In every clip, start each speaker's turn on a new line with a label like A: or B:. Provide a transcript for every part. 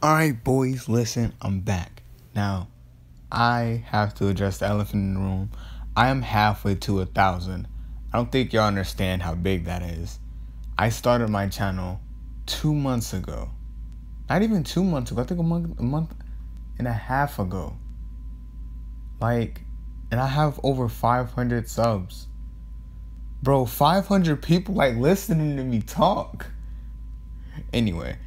A: Alright, boys, listen, I'm back. Now, I have to address the elephant in the room. I am halfway to 1,000. I don't think y'all understand how big that is. I started my channel 2 months ago. Not even 2 months ago. I think a month and a half ago. And I have over 500 subs. Bro, 500 people listening to me talk. Anyway,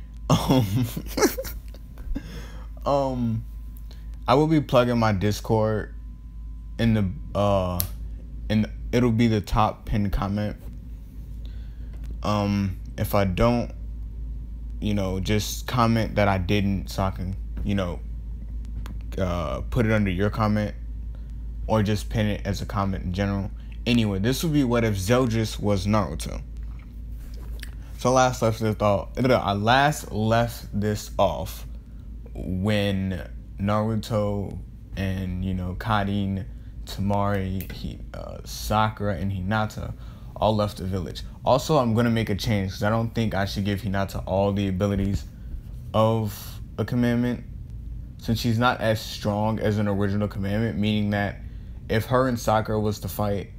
A: I will be plugging my Discord in it'll be the top pinned comment. If I don't, just comment that I didn't, so I can, put it under your comment, or just pin it as a comment in general. Anyway, this would be what if Zeldris was Naruto. So I last left this off when Naruto and Karin, Temari, Sakura, and Hinata all left the village. Also, I'm gonna make a change because I don't think I should give Hinata all the abilities of a commandment, since she's not as strong as an original commandment. Meaning that if her and Sakura was to fight,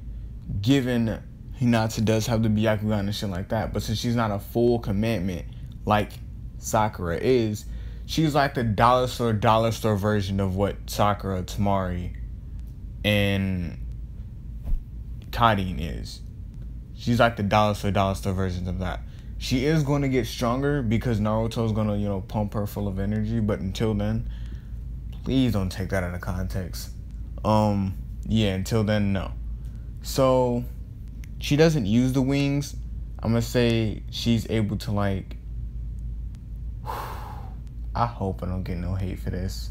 A: given Hinata does have the Byakugan and shit like that, but since she's not a full commandment like Sakura is, she's like the dollar store version of what Sakura, Temari, and Karin is. She's like the dollar store version of that. She is going to get stronger because Naruto's going to, pump her full of energy, but until then, please don't take that out of context. Yeah, until then, no. So, she doesn't use the wings. I'm going to say she's able to, I hope I don't get no hate for this.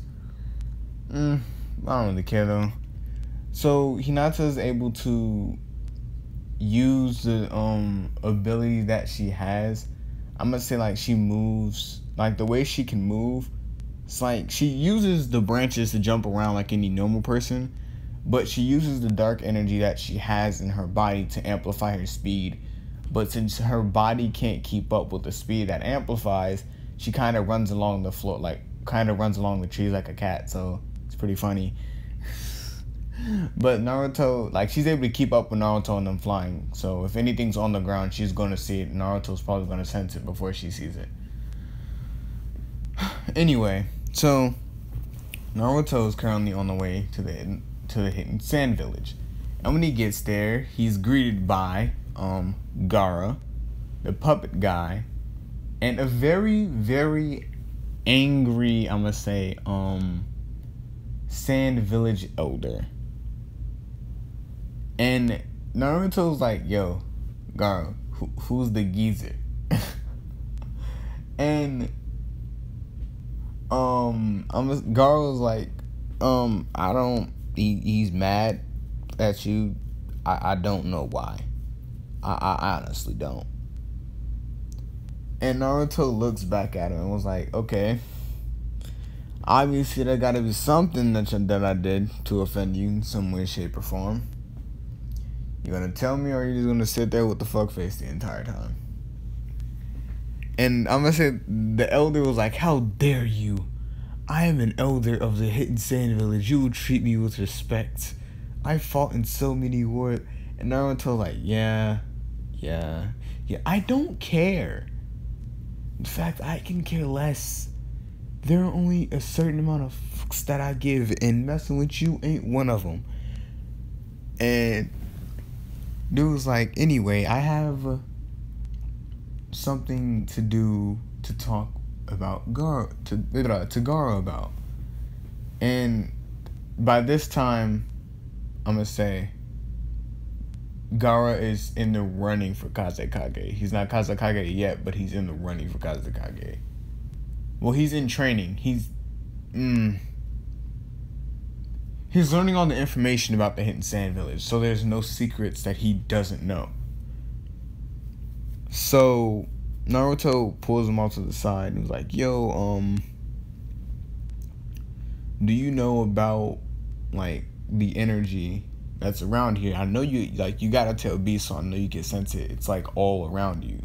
A: I don't really care, though. So, Hinata is able to use the ability that she has. I'm going to say, she moves. The way she can move, it's she uses the branches to jump around like any normal person. But she uses the dark energy that she has in her body to amplify her speed. But since her body can't keep up with the speed that amplifies, she kind of runs along the floor, runs along the trees like a cat. So it's pretty funny. But Naruto, she's able to keep up with Naruto and them flying. So if anything's on the ground, she's going to see it. Naruto's probably going to sense it before she sees it. Anyway, so Naruto is currently on the way to the Hidden Sand Village, and when he gets there, he's greeted by Gaara, the puppet guy, and a very, very angry, I'm gonna say, Sand Village elder. And Naruto's like, "Yo, Gaara, who's the geezer?" And Gaara was like, I don't. He's mad at you. I don't know why. I honestly don't. And Naruto looks back at him and was like, okay, obviously there gotta be something that I did to offend you in some way, shape, or form. You gonna tell me, or are you just gonna sit there with the fuck face the entire time? And I'm gonna say the elder was like, how dare you? I am an elder of the Hidden Sand Village. You will treat me with respect. I fought in so many wars. And Naruto like, yeah. I don't care. In fact, I can care less. There are only a certain amount of fucks that I give, and messing with you ain't one of them. And dude was like, anyway, I have something to do to talk about Gaara to Gaara about. And by this time, I'm gonna say Gaara is in the running for Kazekage. He's not Kazekage yet, but he's in the running for Kazekage. Well, he's in training. He's learning all the information about the Hidden Sand Village, so there's no secrets that he doesn't know. So Naruto pulls him off to the side and was like, yo, do you know about, the energy that's around here? I know you gotta tell B, so I know you can sense it. It's, all around you.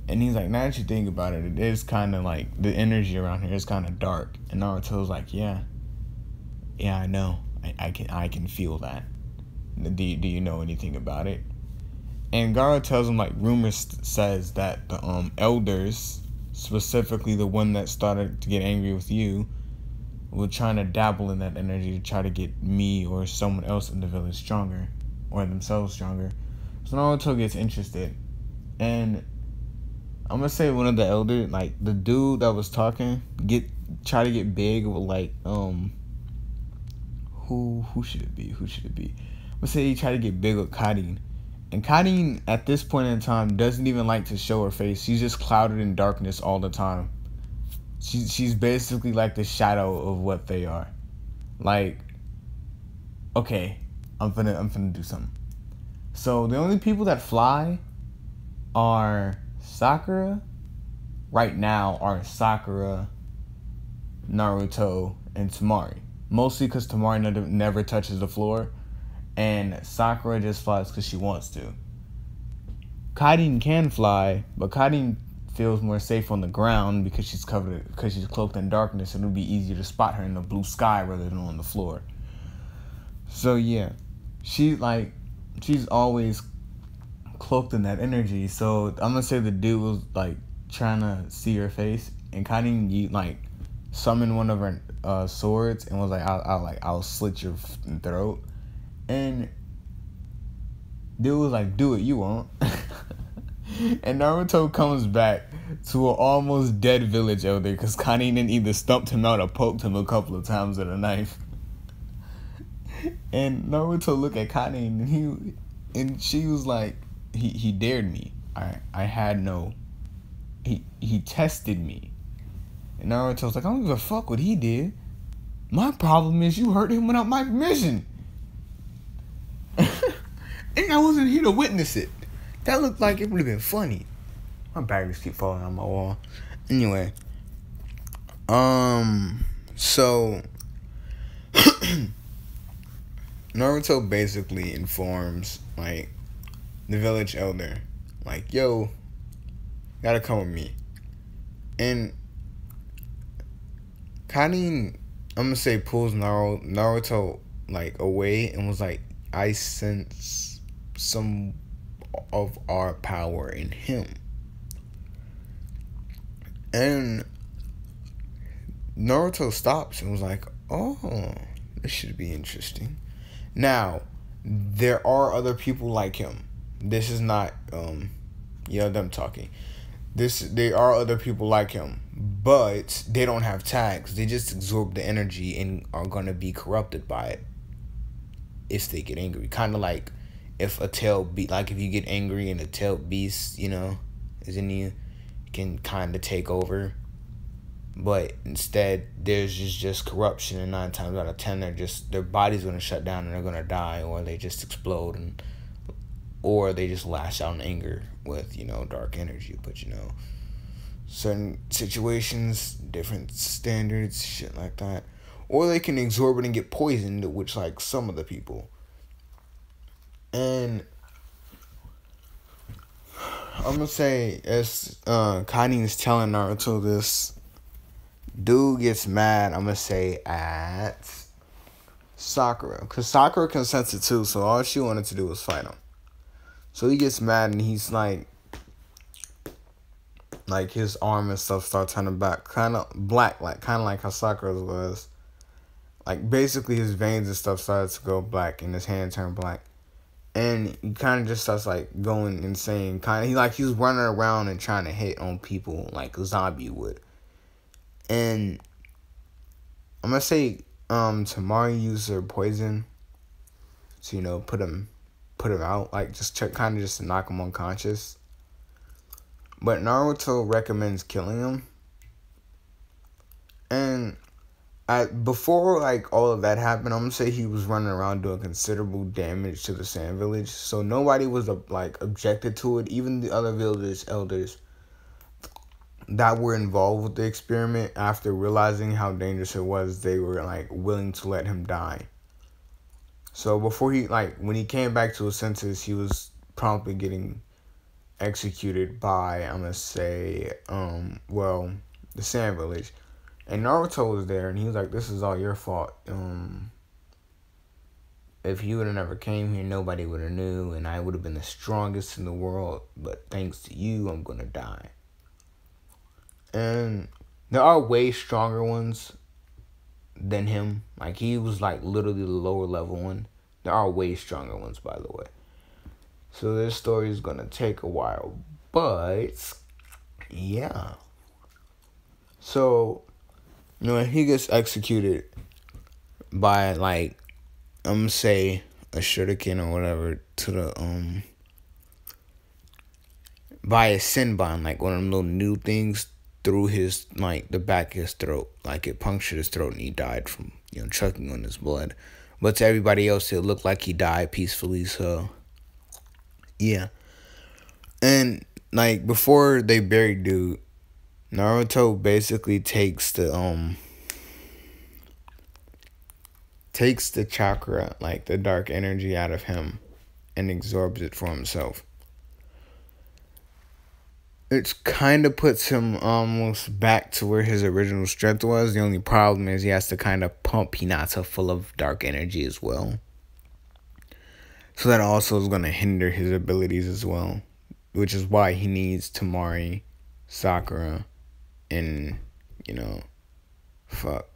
A: And he's like, now that you think about it, it is kind of like the energy around here is kind of dark. And Naruto's like, yeah, I know, I can feel that. Do you know anything about it? And Gaara tells him, like, rumors says that the elders, specifically the one that started to get angry with you, were trying to dabble in that energy to try to get me or someone else in the village stronger, or themselves stronger. So Naruto gets interested, and I'm gonna say one of the elders, like the dude that was talking, try to get big with like who should it be? I'm gonna say he tried to get big with Kadin. And Kadin, at this point in time, doesn't even like to show her face. She's just clouded in darkness all the time. She's basically like the shadow of what they are. Like, okay, I'm finna do something. So the only people that fly are Sakura. Right now are Sakura, Naruto, and Temari. Mostly because Temari never touches the floor. And Sakura just flies because she wants to. Kadin can fly, but Kadin feels more safe on the ground because she's cloaked in darkness, and it'll be easier to spot her in the blue sky rather than on the floor. So yeah, she's always cloaked in that energy. So I'm gonna say the dude was like trying to see her face, and Kadin like summoned one of her swords and was like, I'll slit your throat. And dude was like, do it, you won't. And Naruto comes back to an almost dead village elder because Kanin either stumped him out or poked him a couple of times with a knife. And Naruto looked at Kanin and she was like, he dared me. I had no, he tested me. And Naruto was like, I don't give a fuck what he did. My problem is you hurt him without my permission. And I wasn't here to witness it. That looked like it would have been funny. My batteries keep falling on my wall. Anyway. So Naruto basically informs like the village elder, like, yo, gotta come with me. And Kanin, I'm gonna say, pulls Naruto like away and was like, I sense some of our power in him. And Naruto stops and was like, oh, this should be interesting. Now, there are other people like him. This is not them talking. There are other people like him, but they don't have tags. They just absorb the energy and are gonna be corrupted by it if they get angry. Kind of like if a tailed beast, like if you get angry and a tailed beast, is in you, can kind of take over. But instead, there's just corruption, and 9 times out of 10, their body's gonna shut down and they're gonna die, or they just explode, or they just lash out in anger with dark energy. But certain situations, different standards, shit like that. Or they can absorb it and get poisoned, which like some of the people. And I'm gonna say, as Kanin is telling Naruto this, dude gets mad, I'm gonna say, at Sakura. Because Sakura can sense it too, so all she wanted to do was fight him. So he gets mad and he's like his arm and stuff start turning back, kind of black, kind of like how Sakura's was. Like basically his veins and stuff started to go black and his hand turned black. And he kind of just starts like going insane. He was running around and trying to hit on people like a zombie would. And I'm gonna say Temari used her poison to put him out, like just to knock him unconscious. But Naruto recommends killing him. And before like all of that happened, I'm gonna say he was running around doing considerable damage to the Sand Village. So nobody was objected to it. Even the other village elders that were involved with the experiment, after realizing how dangerous it was, they were willing to let him die. So before when he came back to his senses, he was promptly getting executed by, I'm gonna say, well, the Sand Village. And Naruto was there, and he was like, "This is all your fault. If you would have never came here, nobody would have knew, and I would have been the strongest in the world. But thanks to you, I'm gonna die." And there are way stronger ones than him. Like, he was like literally the lower level one. There are way stronger ones, by the way. So this story is gonna take a while, but yeah. So, he gets executed by, like, I'm gonna say a shuriken or whatever to the by a senbon, like one of them little new things through his, like, the back of his throat. Like, it punctured his throat and he died from, choking on his blood. But to everybody else, it looked like he died peacefully, so yeah. And, like, before they buried dude, Naruto basically takes the chakra, like the dark energy, out of him and absorbs it for himself. It kind of puts him almost back to where his original strength was. The only problem is he has to kind of pump Hinata full of dark energy as well. So that also is going to hinder his abilities as well, which is why he needs Temari, Sakura, and, Temari, Sakura,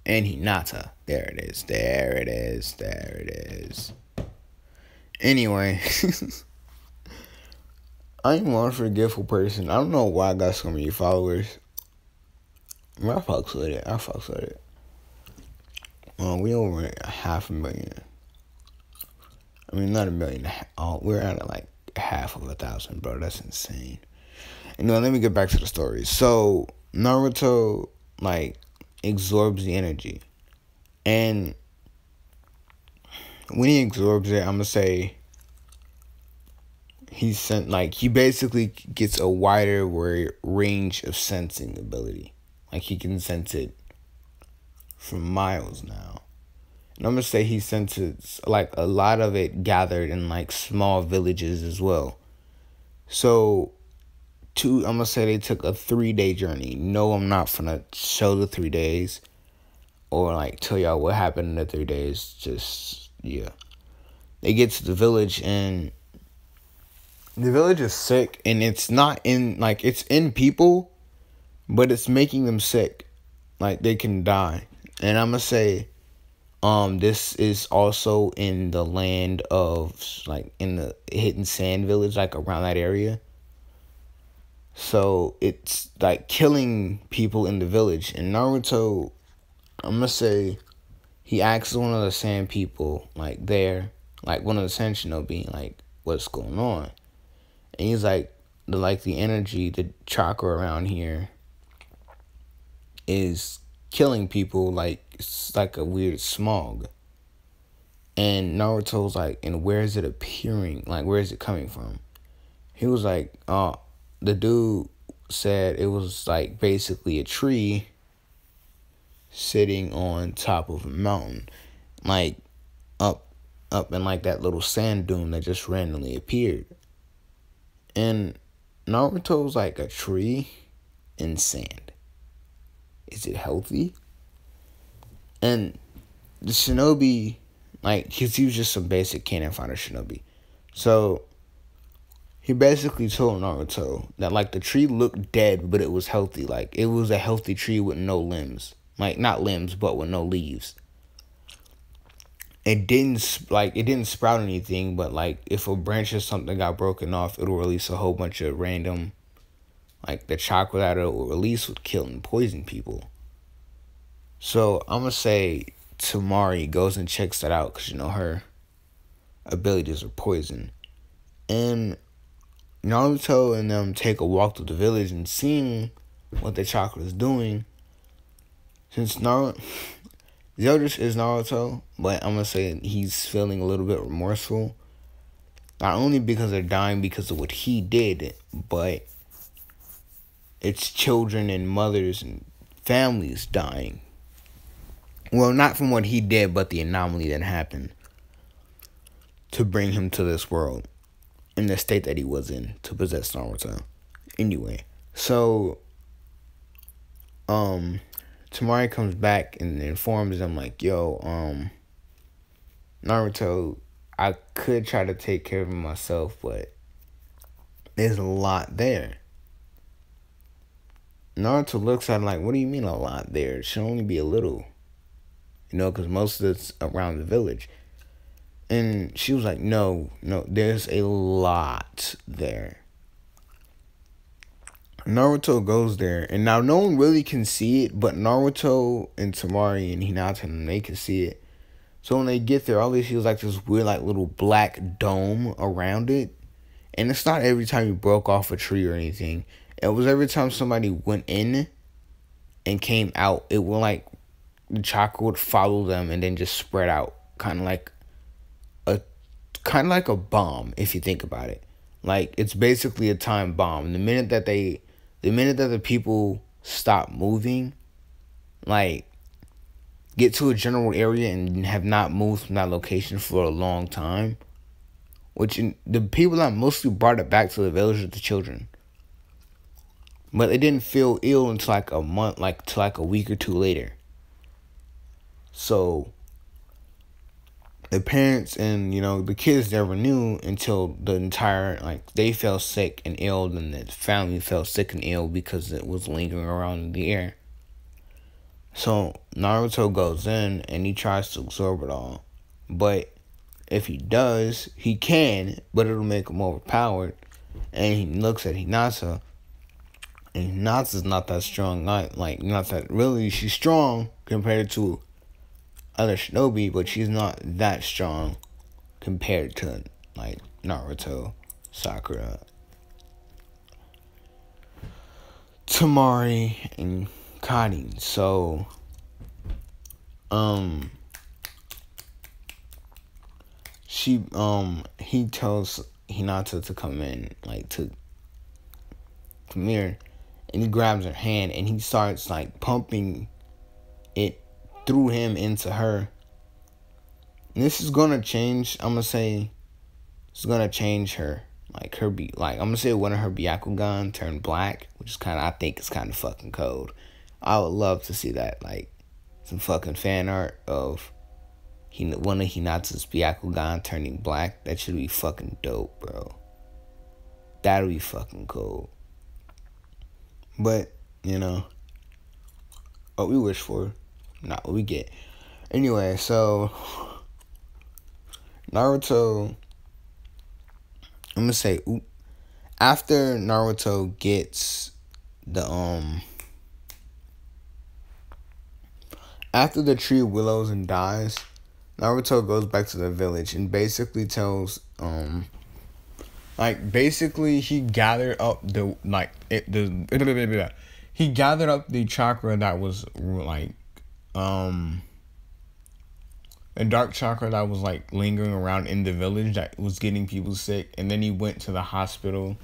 A: and Hinata. There it is. Anyway, I'm one forgetful person. I don't know why I got so many followers. I fucks with it. We over 500,000. I mean, not 1 million. We're at like 500,000, bro. That's insane. And let me get back to the story. So Naruto, like, absorbs the energy, and when he absorbs it, I'm gonna say he basically gets a wider range of sensing ability. Like, he can sense it from miles now. And I'm gonna say he senses, like, a lot of it gathered in, like, small villages as well. So I'm gonna say they took a 3-day journey. No, I'm not gonna show the 3 days or, like, tell y'all what happened in the 3 days. Just, yeah. They get to the village, and the village is sick, and it's not in, like, it's in people, but it's making them sick. Like, they can die. And I'm gonna say, this is also in the land of, like, in the Hidden Sand Village, like, around that area. So it's, like, killing people in the village. And Naruto, I'm gonna say, he asks one of the sand people, like, there, like, one of the sand shinobi, like, what's going on? And he's like, the energy, the chakra around here is killing people, like, it's like a weird smog. And Naruto's like, and where is it appearing? Like, where is it coming from? He was like, the dude said it was, like, basically a tree sitting on top of a mountain, like, up in, like, that little sand dune that just randomly appeared. And Naruto's like, a tree in sand. Is it healthy? And the shinobi, like, because he was just some basic cannon fighter shinobi. So he basically told Naruto that, like, the tree looked dead, but it was healthy. Like, it was a healthy tree with no limbs. Like, not limbs, but with no leaves. It didn't sprout anything, but, like, if a branch or something got broken off, it'll release a whole bunch of random, like, the chakra that it will release would kill and poison people. So I'm gonna say Temari goes and checks that out, because, her abilities are poison. And Naruto and them take a walk through the village and seeing what the chakra is doing. Since Zeldris is Naruto, but I'm gonna say he's feeling a little bit remorseful. Not only because they're dying because of what he did, but it's children and mothers and families dying. Well, not from what he did, but the anomaly that happened to bring him to this world in the state that he was in to possess Naruto. Anyway, so Tamari comes back and informs him like, yo, Naruto, I could try to take care of him myself, but there's a lot there. Naruto looks at him like, what do you mean a lot there? It should only be a little. You know, because most of it's around the village. And she was like, no, there's a lot there. Naruto goes there, and now no one really can see it, but Naruto and Tamari and Hinata, and they can see it. So when they get there, all they see is like this weird, like, little black dome around it. And it's not every time you broke off a tree or anything. It was every time somebody went in and came out, it would, like, the chakra would follow them and then just spread out, kind of like a bomb, if you think about it. Like, it's basically a time bomb. The minute that the people stop moving, like, get to a general area and have not moved from that location for a long time, the people that mostly brought it back to the village are the children. But they didn't feel ill until like a month, till like a week or two later. So the parents and, the kids never knew until the entire, they fell sick and ill, and the family fell sick and ill because it was lingering around in the air. So Naruto goes in and he tries to absorb it all. But if he does, he can, but it'll make him overpowered. And he looks at Hinata, and Hinata's not that strong. Not that really. She's strong compared to other shinobi, but she's not that strong compared to, Naruto, Sakura, Tamari, and Karin. So, he tells Hinata to come in, to come here, and he grabs her hand and he starts pumping it through him into her. And this is gonna change. I'm gonna say it's gonna change her. I'm gonna say one of her Byakugan turned black, which is I think is kind of fucking cold. I would love to see that, some fucking fan art of one of Hinata's Byakugan turning black. That should be fucking dope, bro. That'll be fucking cool. But, what we wish for, not what we get. Anyway, so Naruto, I'm gonna say, after Naruto gets after the tree willows and dies, Naruto goes back to the village and basically tells, basically he gathered up he gathered up the chakra that was, a dark chakra that was, lingering around in the village that was getting people sick. And then he went to the hospital.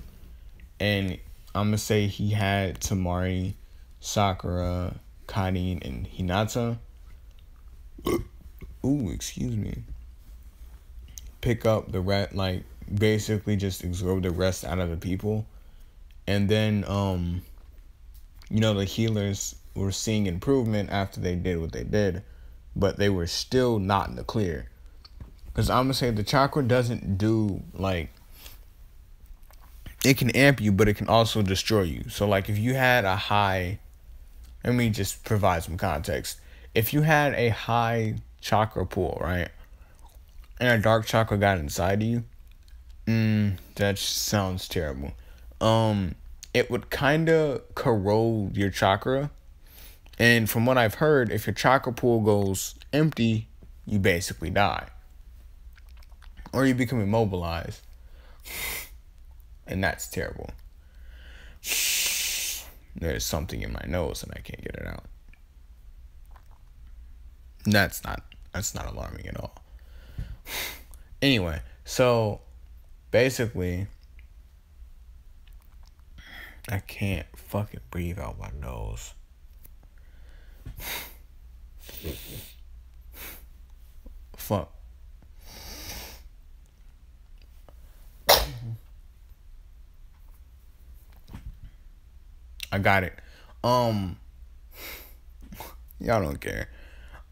A: And I'm going to say he had Tamari, Sakura, Karin, and Hinata. Ooh, excuse me. Pick up the rest, basically just absorb the rest out of the people. And then, the healers were seeing improvement after they did what they did. But they were still not in the clear. Because I'm going to say the chakra doesn't do, it can amp you, but it can also destroy you. So, if you had a high, let me just provide some context. If you had a high chakra pool, right, and a dark chakra got inside of you, that sounds terrible. It would kind of corrode your chakra. And from what I've heard, if your chakra pool goes empty, you basically die. Or you become immobilized. And that's terrible. There's something in my nose and I can't get it out. That's not alarming at all. Anyway, so basically, I can't fucking breathe out my nose. fuck. I got it. Y'all don't care.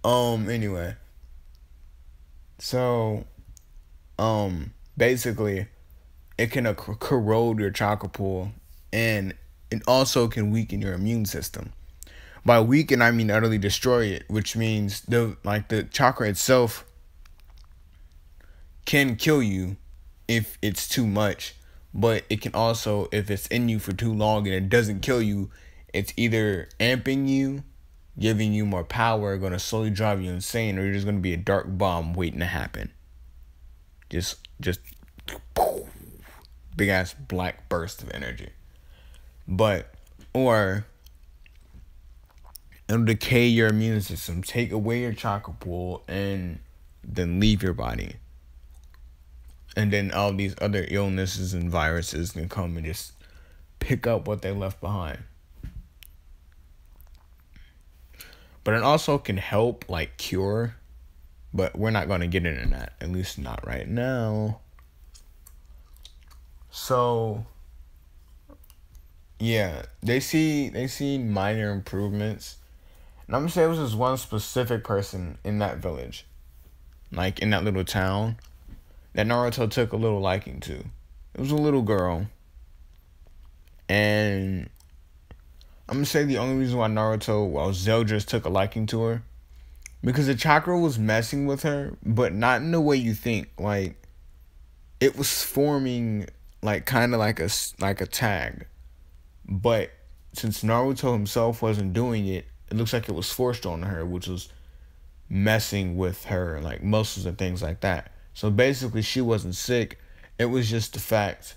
A: Anyway. So, basically, it can corrode your chakra pool, and it also can weaken your immune system. By weaken, I mean utterly destroy it, which means the chakra itself can kill you if it's too much, but it can also, if it's in you for too long and it doesn't kill you, it's either amping you, giving you more power, going to slowly drive you insane, or you're just going to be a dark bomb waiting to happen. Just big ass black burst of energy. Or it'll decay your immune system, take away your chakra pool, and then leave your body. And then all these other illnesses and viruses can come and just pick up what they left behind. But it also can help, like, cure. But we're not going to get into that. At least not right now. So, yeah. They see minor improvements. And I'm going to say it was just one specific person in that village. Like, in that little town. That Naruto took a little liking to. It was a little girl. And I'm going to say the only reason why zeldris took a liking to her, because the chakra was messing with her, but not in the way you think. Like, it was forming, like, kind of like a tag. But since Naruto himself wasn't doing it, it looks like it was forced on her, which was messing with her, like, muscles and things like that. So basically, she wasn't sick. It was just the fact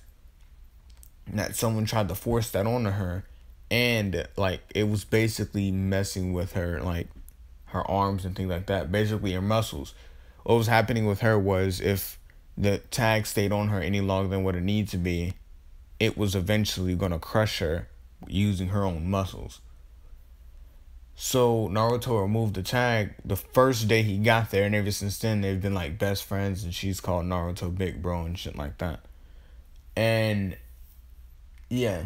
A: that someone tried to force that onto her, and, like, it was basically messing with her, like, her arms and things like that. Basically, her muscles. What was happening with her was, if the tag stayed on her any longer than what it needed to be, it was eventually going to crush her using her own muscles. So Naruto removed the tag the first day he got there, and ever since then they've been like best friends, and she's called Naruto Big Bro and shit like that. And yeah,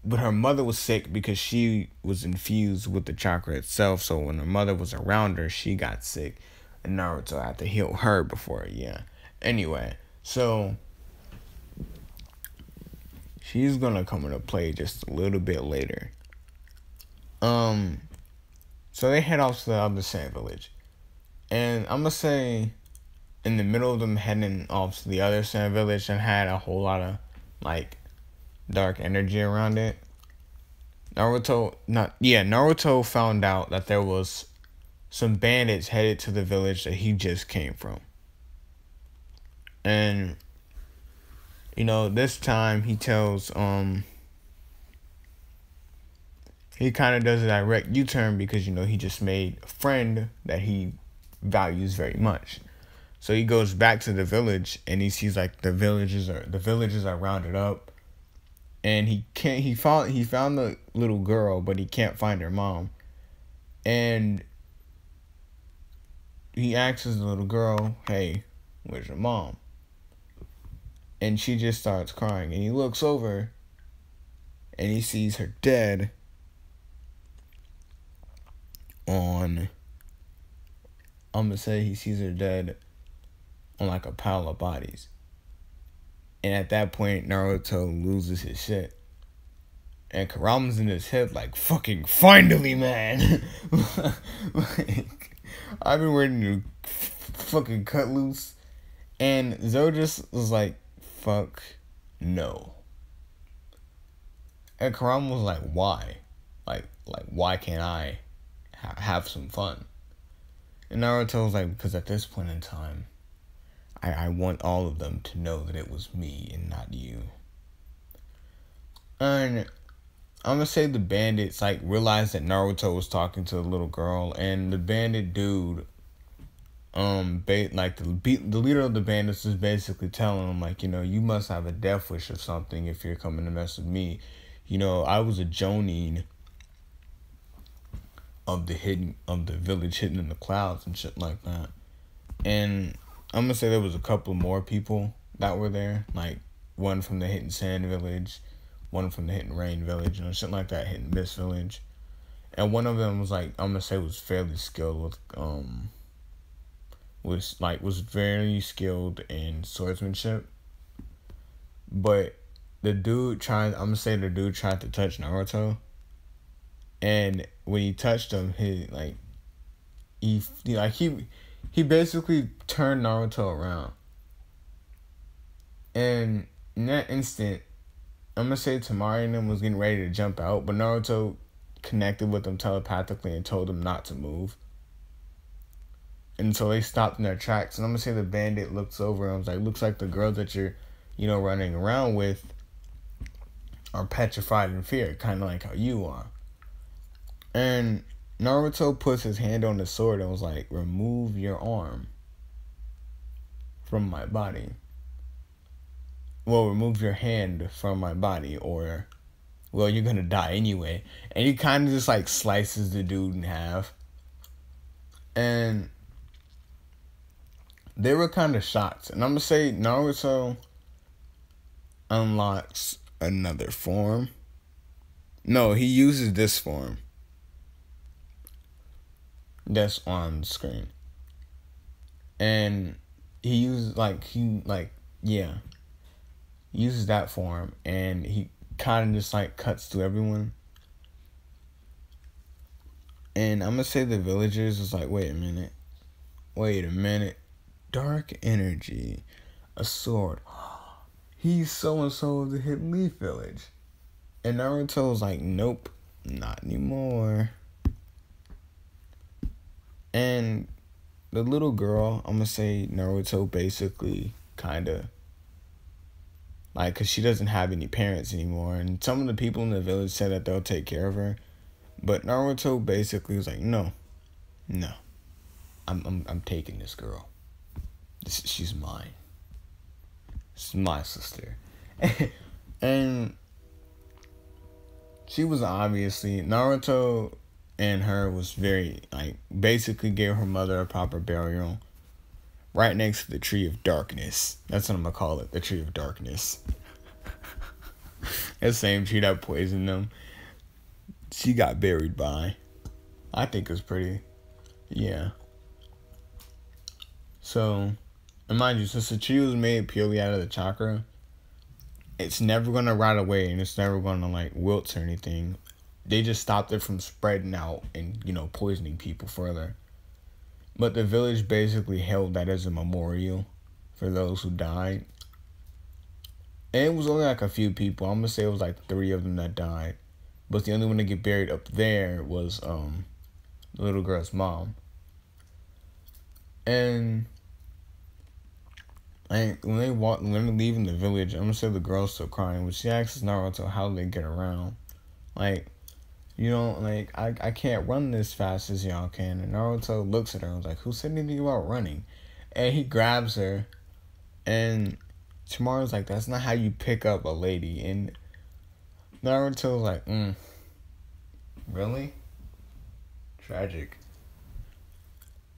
A: but her mother was sick because she was infused with the chakra itself. So when her mother was around her, she got sick, and Naruto had to heal her before. Yeah. Anyway, so she's gonna come into play just a little bit later. So they head off to the other sand village. And I'm gonna say, in the middle of them heading off to the other sand village, and had a whole lot of, like, dark energy around it, Naruto found out that there was some bandits headed to the village that he just came from. And, you know, this time he tells, he kind of does a direct U-turn because, you know, he just made a friend that he values very much. So he goes back to the village, and he sees, like, the villagers are rounded up, and he found the little girl, but he can't find her mom. And he asks the little girl, "Hey, where's your mom?" And she just starts crying, and he looks over, and he sees her dead on, I'm gonna say he sees her dead on, like, a pile of bodies. And at that point, Naruto loses his shit. And Kurama's in his head like, fucking finally, man. Like, I've been waiting to fucking cut loose. And zeldris was like, fuck no. And Kurama was like, why? Like why can't I have some fun? And Naruto was like, because at this point in time, I want all of them to know that it was me and not you. And I'm gonna say the bandits, like, realized that Naruto was talking to the little girl, and the bandit dude, the leader of the bandits is basically telling him, like, you know, you must have a death wish or something if you're coming to mess with me. You know, I was a Jonin of the village hidden in the clouds and shit like that. And I'm gonna say there was a couple more people that were there, like one from the Hit and Sand village, one from the Hit and Rain village, something like that, Hit and Miss village. And one of them was like, I'm gonna say was fairly skilled with was very skilled in swordsmanship. But the dude tried to touch Naruto. And when he touched him, he basically turned Naruto around. And in that instant, I'm gonna say Temari and him was getting ready to jump out, but Naruto connected with him telepathically and told him not to move. And so they stopped in their tracks. And I'm gonna say the bandit looks over and was like, looks like the girls that you're, running around with are petrified in fear, kind of like how you are. And Naruto puts his hand on the sword and was like, remove your arm from my body. Well, remove your hand from my body, or, well, you're gonna die anyway. And he kind of just like slices the dude in half. And they were kind of shocked. And I'm gonna say Naruto unlocks another form. No, he uses this form that's on the screen. And he uses uses that form, and he kind of just like cuts to everyone. And I'm gonna say the villagers was like, wait a minute, dark energy, a sword, he's so-and-so of the Hidden Leaf village. And Naruto was like, nope, not anymore. And the little girl, I'm gonna say Naruto basically kind of, because she doesn't have any parents anymore. And some of the people in the village said that they'll take care of her. But Naruto basically was like, no, I'm taking this girl. She's mine. She's my sister. And she was obviously, Naruto and her was very, basically gave her mother a proper burial right next to the Tree of Darkness. That's what I'm going to call it, the Tree of Darkness. That same tree that poisoned them, she got buried by. I think it's pretty, yeah. So, and mind you, since the tree was made purely out of the chakra, it's never going to rot away, and it's never going to, wilt or anything. They just stopped it from spreading out and, poisoning people further. But the village basically held that as a memorial for those who died. And it was only a few people. I'm going to say it was 3 of them that died. But the only one to get buried up there was the little girl's mom. And when they're leaving the village, I'm going to say the girl's still crying. When she asks Naruto how they get around. I can't run this fast as y'all can. And Naruto looks at her and was like, who said anything about running? And he grabs her. And Tomorrow's like, that's not how you pick up a lady. And Naruto's like, really? Tragic.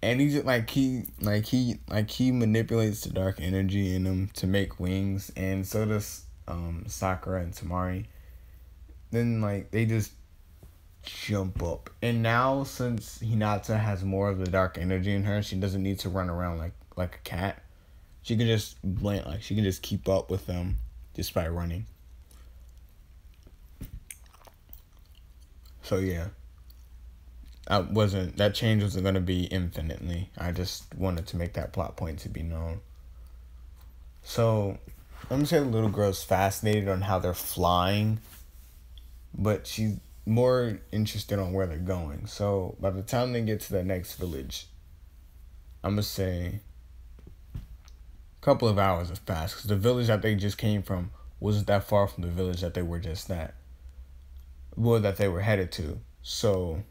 A: And he's he manipulates the dark energy in him to make wings. And so does Sakura and Temari. Then they just jump up. And now since Hinata has more of the dark energy in her, she doesn't need to run around like a cat. She can just she can just keep up with them just by running. So yeah. That change wasn't gonna be infinitely. I just wanted to make that plot point to be known. So I'm gonna say the little girl's fascinated on how they're flying, but she's more interested on where they're going. So by the time they get to the next village, I'm gonna say a couple of hours have passed, because the village that they just came from wasn't that far from the village that they were just at. Well, that they were headed to. So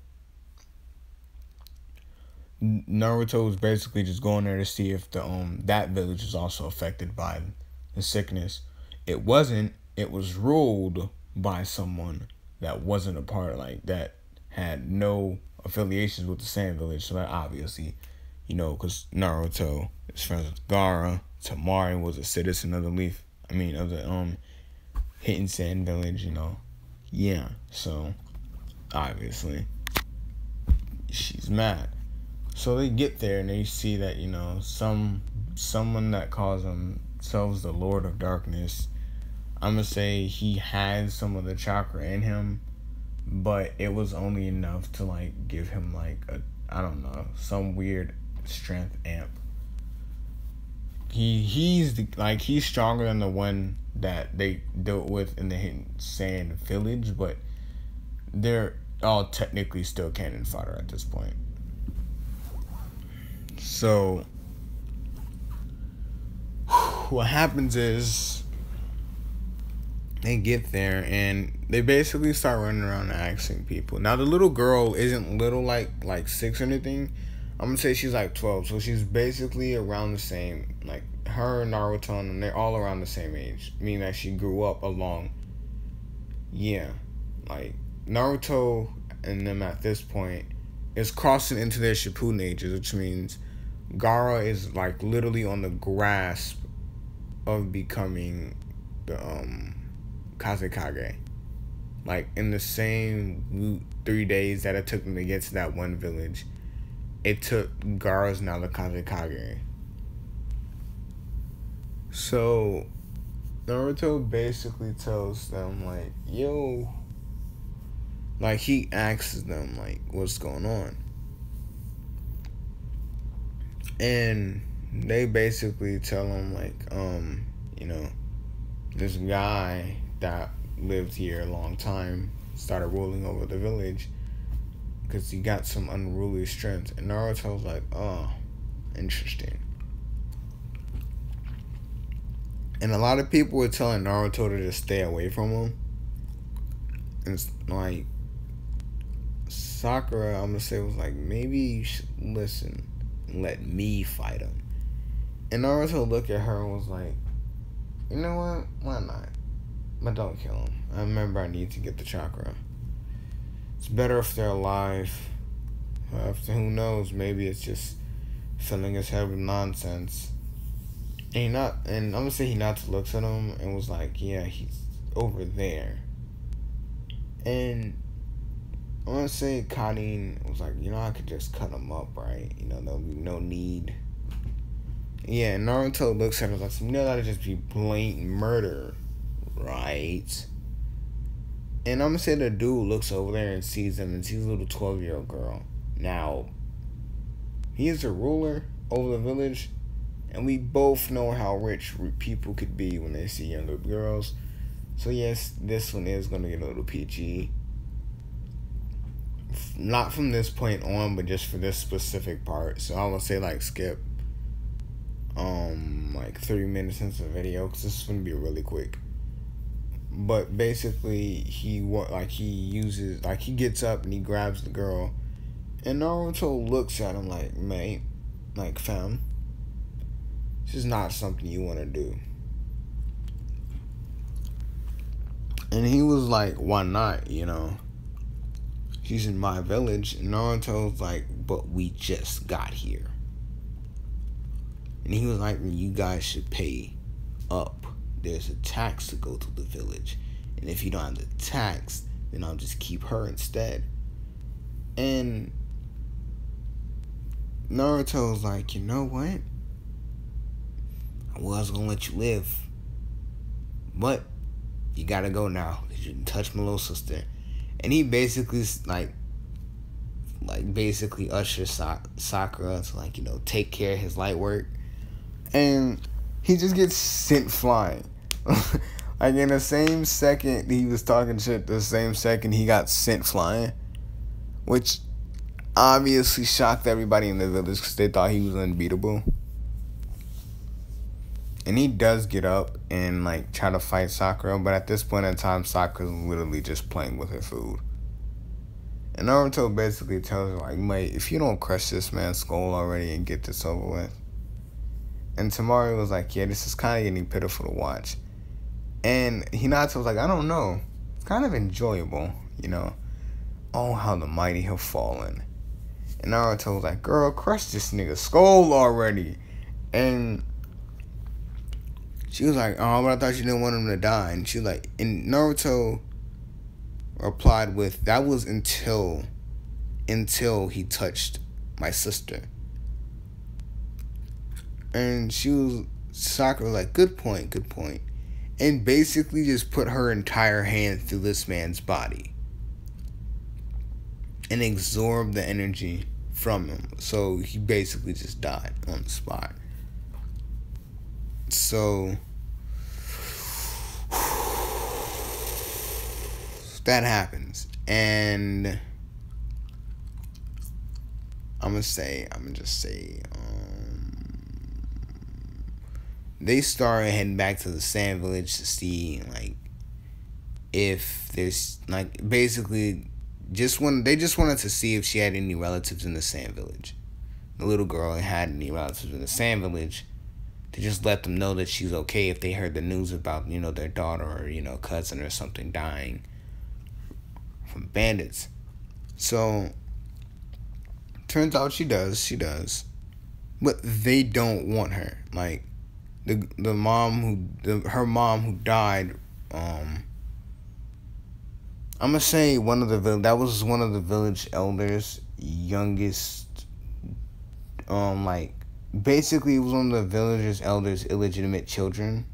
A: Naruto was basically just going there to see if that village was also affected by the sickness. It wasn't. It was ruled by someone that wasn't a part that had no affiliations with the sand village. So that obviously, You know, because Naruto is friends with Gaara. Tamari was a citizen of the of the Hidden Sand Village. You know, yeah. So obviously, she's mad. So they get there and they see that, you know, someone that calls themselves the Lord of Darkness. I'm gonna say he had some of the chakra in him, but it was only enough to like give him like I don't know, some weird strength amp. He's stronger than the one that they dealt with in the Hidden Sand Village, but they're all technically still cannon fodder at this point. So what happens is they get there and they basically start running around asking people. Now the little girl isn't little like 6 or anything. I'm gonna say she's like 12, so she's basically around the same, like her and Naruto, and they're all around the same age, meaning that she grew up along. Yeah, like Naruto and them at this point is crossing into their Shippuden ages, which means Gaara is like literally on the grasp of becoming the Kazekage. Like in the same 3 days that it took them to get to that one village, it took Gaara's now the Kazekage. So Naruto basically tells them like, yo, like he asks them like, what's going on? And they basically tell him like, you know, this guy that lived here a long time started ruling over the village because he got some unruly strength. And Naruto's like, oh, interesting. And a lot of people were telling Naruto to just stay away from him. And it's like, Sakura, I'm gonna say, was like, maybe you should listen and let me fight him. And Naruto looked at her and was like, you know what? Why not? But don't kill him. I remember I need to get the chakra. It's better if they're alive. Who knows? Maybe it's just filling his head with nonsense. And I'm gonna say he looks at him and was like, yeah, he's over there. And I'm gonna say Karin was like, you know, I could just cut him up, right? You know, there'll be no need. Yeah, and Naruto looks at her like, you know, that'd just be blatant murder, right? And I'm gonna say the dude looks over there and sees him and sees a little 12-year-old girl. Now, he is a ruler over the village, and we both know how rich people could be when they see younger girls. So yes, this one is gonna get a little PG. Not from this point on, but just for this specific part. So I would say like skip like 3 minutes into the video, because this is gonna be really quick. But basically he gets up and he grabs the girl, and Naruto looks at him like, mate, like, fam, this is not something you want to do. And he was like, why not, you know? She's in my village. And Naruto's like, but we just got here. And he was like, you guys should pay up. There's a tax to go to the village. And if you don't have the tax, then I'll just keep her instead. And Naruto's like, you know what? I was gonna let you live, but you gotta go now, because you didn't touch my little sister. And he basically basically ushers Sakura to, like, you know, take care of his light work. And he just gets sent flying. Like, in the same second he was talking shit, the same second he got sent flying. Which obviously shocked everybody in the village, because they thought he was unbeatable. And he does get up and, like, try to fight Sakura, but at this point in time, Sakura's literally just playing with her food. And Naruto basically tells her, like, mate, if you don't crush this man's skull already and get this over with. And Tamari was like, yeah, this is kind of getting pitiful to watch. And Hinata was like, I don't know. It's kind of enjoyable, you know. Oh, how the mighty have fallen. And Naruto was like, girl, crush this nigga's skull already. And she was like, oh, but I thought you didn't want him to die. And she was like, and Naruto replied with, that was until he touched my sister. And Sakura was like, good point. And basically just put her entire hand through this man's body. And absorbed the energy from him. So he basically just died on the spot. So that happens. And I'm gonna just say they started heading back to the sand village to see like if there's like basically they just wanted to see if she had any relatives in the sand village. The little girl had any relatives in the sand village to just let them know that she's okay if they heard the news about, you know, their daughter or, you know, cousin or something dying from bandits. So turns out she does. But they don't want her. Like her mom who died, I'm gonna say that was one of the village elders' youngest, like, basically it was one of the village elders' illegitimate children.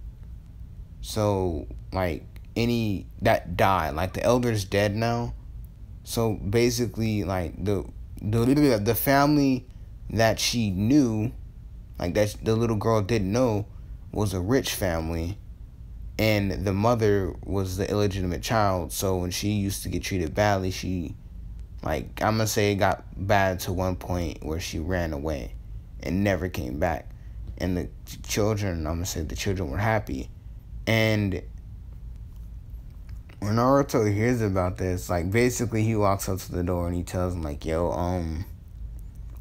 A: So, like, that died, like, the elder's dead now. So, basically, like, the family that she knew, like, that the little girl didn't know, was a rich family. And the mother was the illegitimate child, so when she used to get treated badly, she, like, I'm gonna say it got bad to one point where she ran away and never came back. And the children were happy. And when Naruto hears about this, like, basically he walks up to the door and he tells him, like, yo,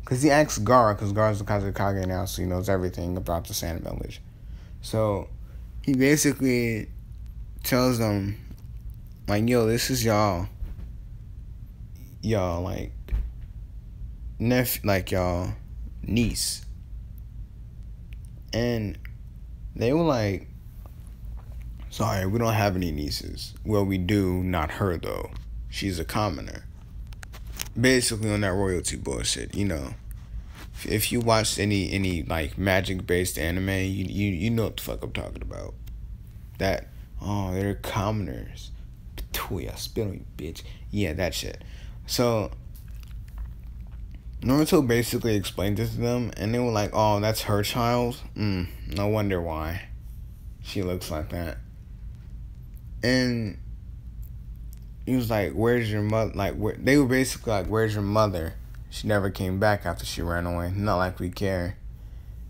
A: because he asks Gaara, because Gaara's the Kazekage now, so he knows everything about the Sand Village. So he basically tells them, like, yo, this is y'all, like, y'all niece. And they were like, sorry, we don't have any nieces. Well, we do, not her, though. She's a commoner. Basically on that royalty bullshit, you know. If you watched any like magic-based anime, you know what the fuck I'm talking about. That, oh, they're commoners. I spit on you, bitch. Yeah, that shit. So Naruto basically explained this to them, and they were like, oh, that's her child? No wonder why she looks like that. And he was like, where's your mother? Like, they were basically like, where's your mother? She never came back after she ran away. Not like we care.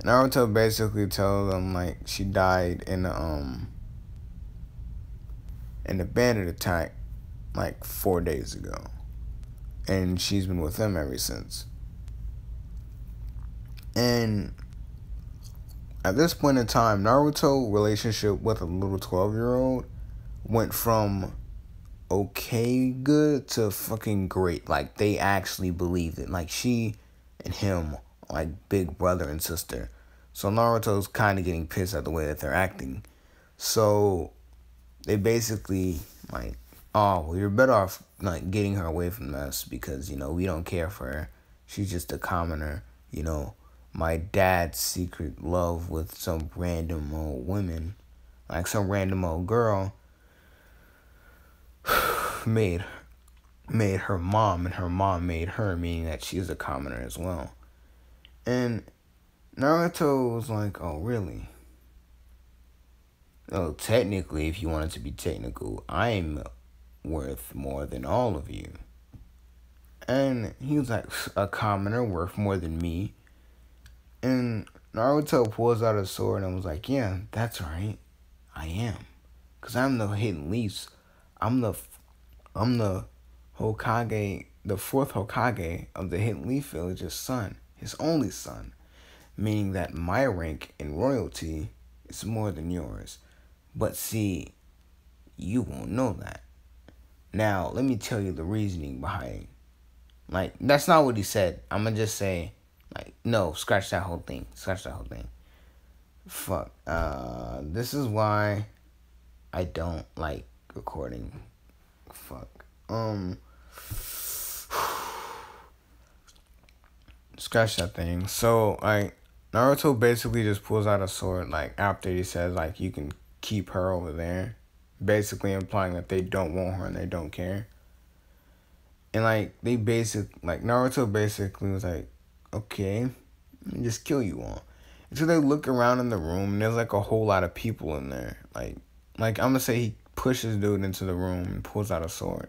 A: And Naruto basically told them, like, she died in a bandit attack, like, 4 days ago. And she's been with them ever since. And at this point in time, Naruto's relationship with a little 12-year-old went from okay good to fucking great. Like, they actually believed it. Like, she and him are like big brother and sister. So Naruto's kind of getting pissed at the way that they're acting. So they basically like, oh, well, you're better off like getting her away from us because, you know, we don't care for her. She's just a commoner. You know, my dad's secret love with some random old woman, like some random old girl, made her mom, and her mom made her, meaning that she's a commoner as well. And Naruto was like, oh, really? Oh, technically, if you wanted to be technical, I'm worth more than all of you. And he was like, a commoner worth more than me. And Naruto pulls out a sword and was like, yeah, that's right. I am. Because I'm the hidden leaf. I'm the Hokage, the fourth Hokage of the Hidden Leaf Village's son, his only son, meaning that my rank in royalty is more than yours. But see, you won't know that. Now, let me tell you the reasoning behind Like, that's not what he said. I'm gonna just say, like, no, scratch that whole thing. Scratch that whole thing. Fuck. This is why I don't like recording. Fuck. Scratch that thing. So, like, Naruto basically just pulls out a sword, like, after he says, like, you can keep her over there. Basically implying that they don't want her and they don't care. And, like, Naruto basically was like, okay, let me just kill you all. And so they look around in the room, and there's, like, a whole lot of people in there. Like I'm gonna say he pushes dude into the room and pulls out a sword.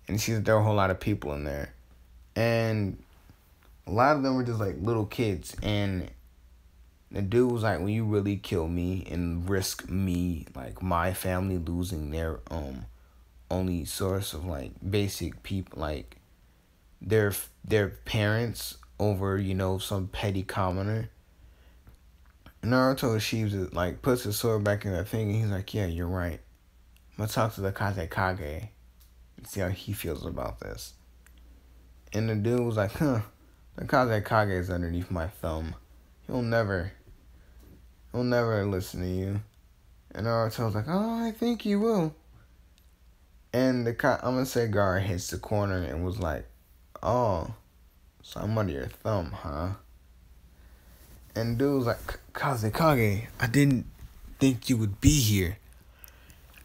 A: And sees that there are a whole lot of people in there. And a lot of them were just, like, little kids. And the dude was like, when you really kill me and risk me, like, my family losing their, only source of, like, basic people, like, their parents over, you know, some petty commoner. Naruto achieves it, like, puts his sword back in that thing, and he's like, yeah, you're right. I'm gonna talk to the Kazekage and see how he feels about this. And the dude was like, the Kazekage is underneath my thumb. He'll never listen to you. And Naruto was like, oh, I think he will. And I'm gonna say Gaara hits the corner and was like, oh, so I'm under your thumb, huh? And dude was like, Kazekage, I didn't think you would be here.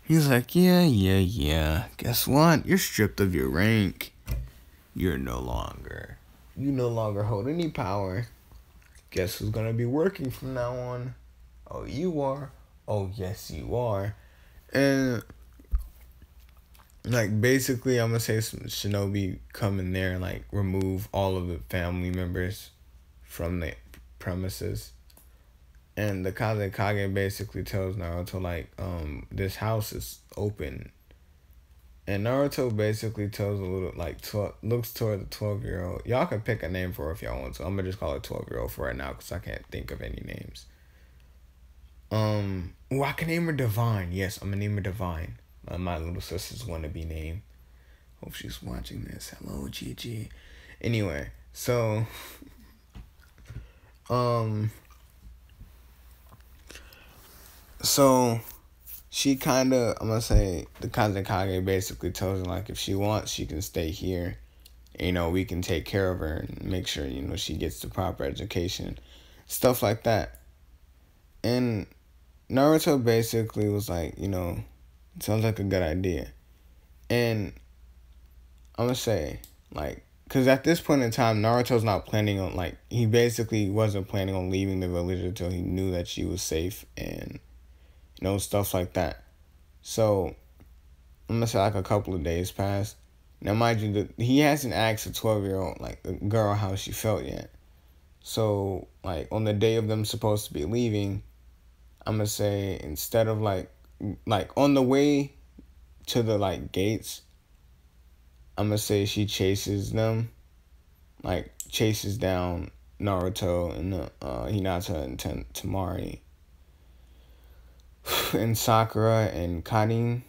A: He was like, yeah. Guess what? You're stripped of your rank. You no longer hold any power. Guess who's gonna be working from now on? Oh, you are. Oh, yes, you are. And, like, basically, I'm gonna say some shinobi come in there and, like, remove all of the family members from the premises. And the Kazekage basically tells Naruto, like, this house is open. And Naruto basically tells a little, like, looks toward the 12-year-old. Y'all can pick a name for her if y'all want to. I'm gonna just call it 12-year-old for right now because I can't think of any names. I can name her Divine. Yes, I'm gonna name her Divine. My little sister's wannabe name. Hope she's watching this. Hello, Gigi. Anyway, so, so she kind of, I'm gonna say, the Kazekage basically tells her, like, if she wants, she can stay here. You know, we can take care of her and make sure, you know, she gets the proper education. Stuff like that. And Naruto basically was like, you know, it sounds like a good idea. And I'm gonna say, like, because at this point in time, Naruto's not planning on, like, he basically wasn't planning on leaving the village until he knew that she was safe and, you know, stuff like that. So, I'm gonna say, like, a couple of days passed. Now, mind you, he hasn't asked a 12-year-old, like, the girl how she felt yet. So, like, on the day of them supposed to be leaving, I'm gonna say, instead of, like, on the way to the, like, gates, I'm gonna say she chases them, like, chases down Naruto and Hinata and Temari and Sakura and Karin.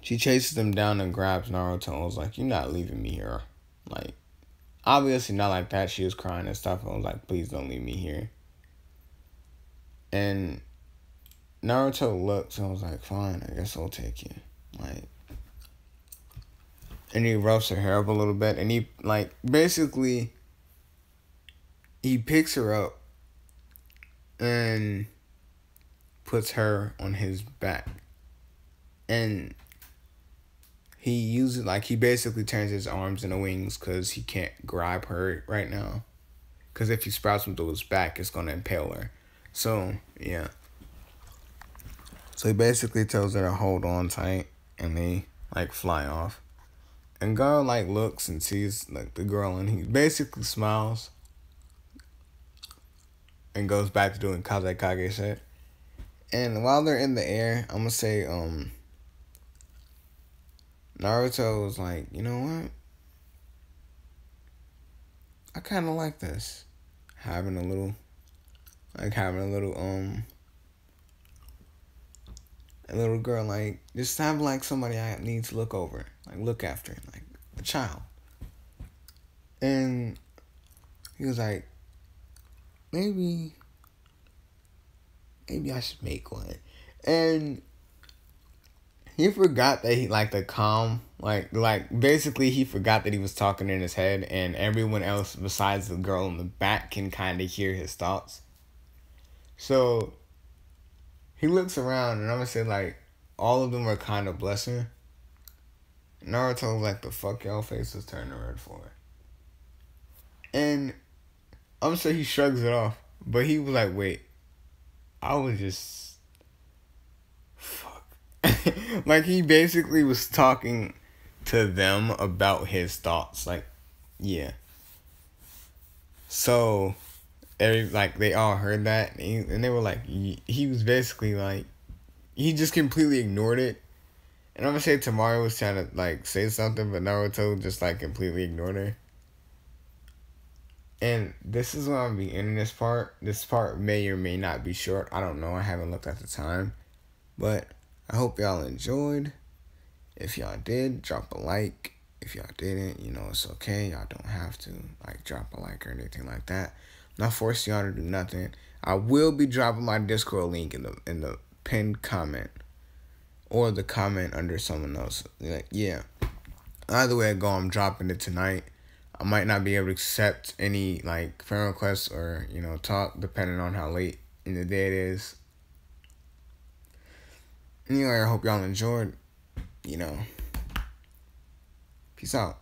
A: She chases them down and grabs Naruto and was like, you're not leaving me here. Like, obviously not like that. She was crying and stuff. And was like, please don't leave me here. And Naruto looked and was like, fine, I guess I'll take you. Like, and he roughs her hair up a little bit. And he, like, basically, he picks her up and puts her on his back. And he uses, like, he basically turns his arms into wings because he can't grab her right now. Because if he sprouts them to his back, it's going to impale her. So, yeah. So he basically tells her to hold on tight, and they, like, fly off. And Gaara, like, looks and sees, like, the girl, and he basically smiles and goes back to doing Kazekage shit. And while they're in the air, I'm gonna say, Naruto was like, you know what? I kind of like this. Having a little, a little girl, like, just have, like, somebody I need to look over, like, look after, like, a child. And he was like, maybe I should make one. And he forgot that he like the calm, like basically he forgot that he was talking in his head, and everyone else besides the girl in the back can kind of hear his thoughts. So he looks around, and I'm gonna say like all of them are kind of blessing. Naruto was like, the fuck y'all faces turning red for? And I'm sure he shrugs it off, but he was like, wait, I was just fuck. Like he basically was talking to them about his thoughts. Like, yeah. So they all heard that, and they were like, he was basically like, he just completely ignored it. And I'm gonna say Tamara was trying to like say something, but Naruto just like completely ignored her. And this is where I'm gonna be ending this part. This part may or may not be short. I don't know. I haven't looked at the time. But I hope y'all enjoyed. If y'all did, drop a like. If y'all didn't, you know, it's okay. Y'all don't have to like drop a like or anything like that. I'm not forcing y'all to do nothing. I will be dropping my Discord link in the pinned comment, or the comment under someone else. Like, yeah. Either way I go, I'm dropping it tonight. I might not be able to accept any like friend requests or, you know, talk, depending on how late in the day it is. Anyway, I hope y'all enjoyed. You know, peace out.